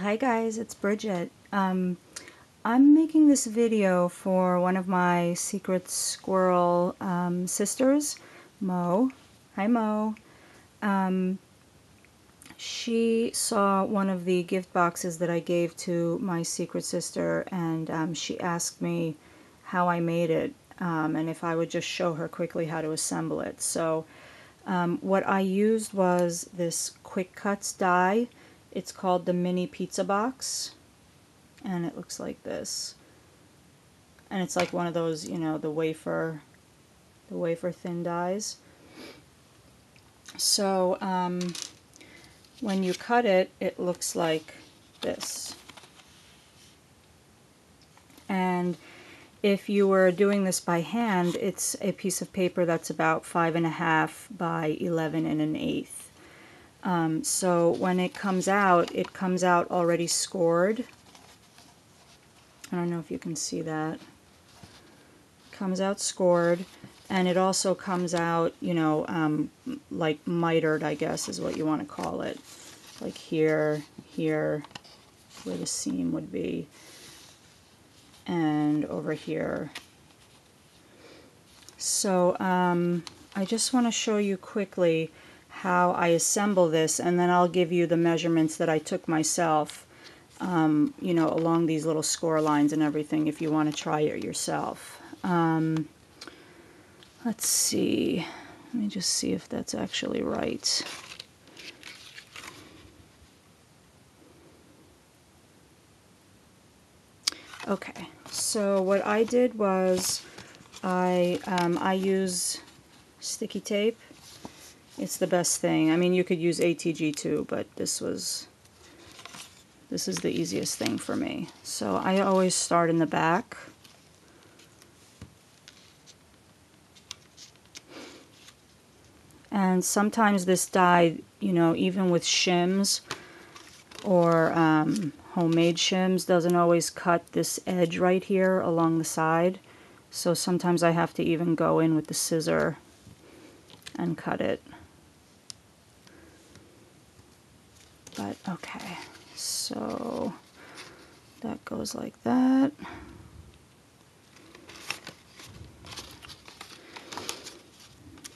Hi guys, it's Brigitte. I'm making this video for one of my Secret Squirrel sisters, Mo. Hi Mo. She saw one of the gift boxes that I gave to my secret sister, and she asked me how I made it, and if I would just show her quickly how to assemble it. So what I used was this Quickutz die. It's called the mini pizza box, and it looks like this. And it's like one of those, you know, the wafer thin dies. So when you cut it, it looks like this. And if you were doing this by hand, it's a piece of paper that's about 5.5 by 11 1/8. So when it comes out already scored. I don't know if you can see that. It comes out scored, and it also comes out, you know, like mitered, I guess is what you want to call it. Like here, where the seam would be, and over here. So I just want to show you quickly how I assemble this, and then I'll give you the measurements that I took myself, you know, along these little score lines and everything if you want to try it yourself. Let's see. Let me just see if that's actually right. Okay, so what I did was I use sticky tape. It's the best thing. I mean, you could use ATG too, but this is the easiest thing for me. So I always start in the back. And sometimes this die, you know, even with shims or homemade shims, doesn't always cut this edge right here along the side. So sometimes I have to even go in with the scissor and cut it. But okay, so that goes like that.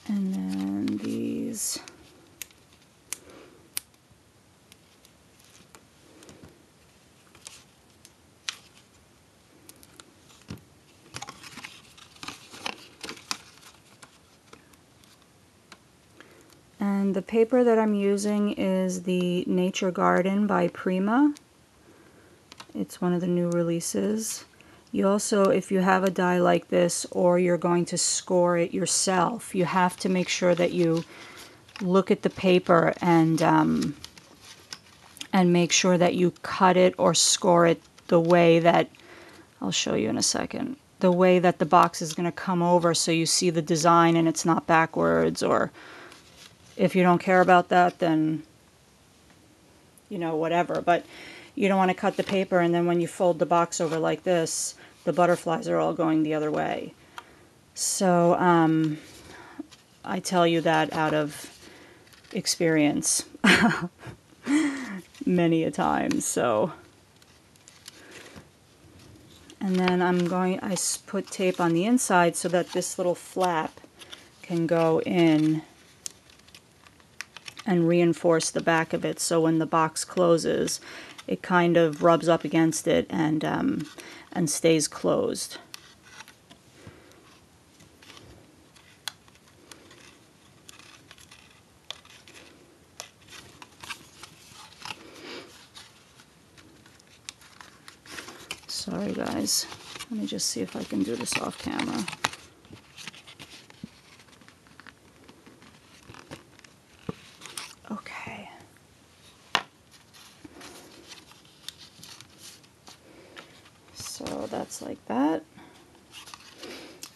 And then these. And the paper that I'm using is the Nature Garden by Prima. It's one of the new releases. You also, if you have a die like this, or you're going to score it yourself, you have to make sure that you look at the paper and make sure that you cut it or score it the way that, I'll show you in a second, the way that the box is going to come over, so you see the design and it's not backwards. Or if you don't care about that, then, you know, whatever. But you don't want to cut the paper and then when you fold the box over like this, the butterflies are all going the other way. So I tell you that out of experience many a time. So, and then I put tape on the inside so that this little flap can go in and reinforce the back of it, so when the box closes, it kind of rubs up against it and stays closed. Sorry guys, let me just see if I can do this off camera. Okay. So that's like that.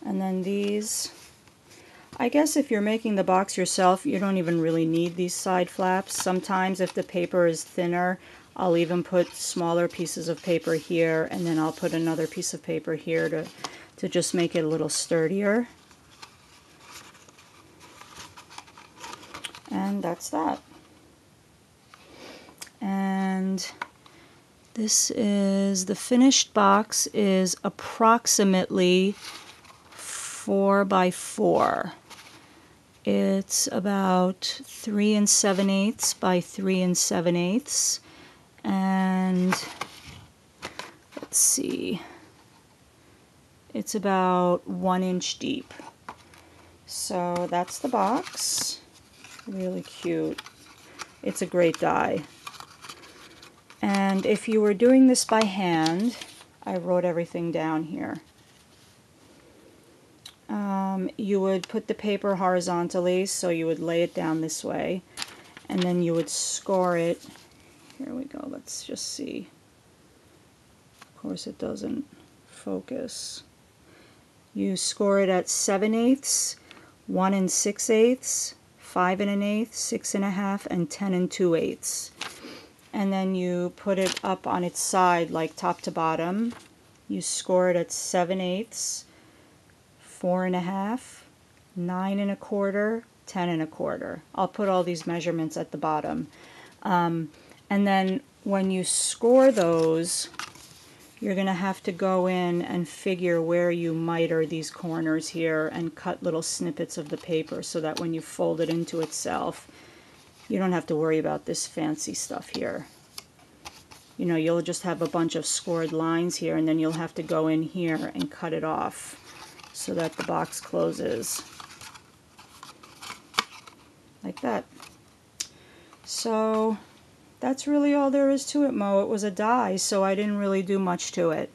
And then these, I guess if you're making the box yourself, you don't even really need these side flaps. Sometimes if the paper is thinner, I'll even put smaller pieces of paper here, and then I'll put another piece of paper here to just make it a little sturdier. And that's that. And This is, the finished box is approximately 4 by 4. It's about 3 7/8 by 3 7/8, and let's see, it's about 1 inch deep. So that's the box. Really cute. It's a great die. And if you were doing this by hand, I wrote everything down here. You would put the paper horizontally, so you would lay it down this way, and then you would score it. Here we go, let's just see. Of course it doesn't focus. You score it at 7/8, 1 6/8, 5 1/8, 6 1/2, and 10 2/8. And then you put it up on its side, like top to bottom. You score it at 7/8, 4 1/2, 9 1/4, 10 1/4. I'll put all these measurements at the bottom. And then when you score those, you're going to have to go in and figure where you miter these corners here and cut little snippets of the paper so that when you fold it into itself, you don't have to worry about this fancy stuff here. You know, you'll just have a bunch of scored lines here, and then you'll have to go in here and cut it off so that the box closes like that. So that's really all there is to it, Mo. It was a die, so I didn't really do much to it.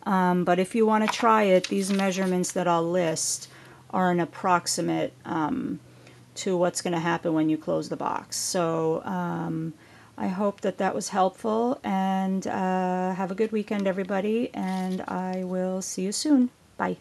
But if you want to try it, these measurements that I'll list are an approximate to what's going to happen when you close the box. So I hope that that was helpful, and have a good weekend, everybody, and I will see you soon. Bye.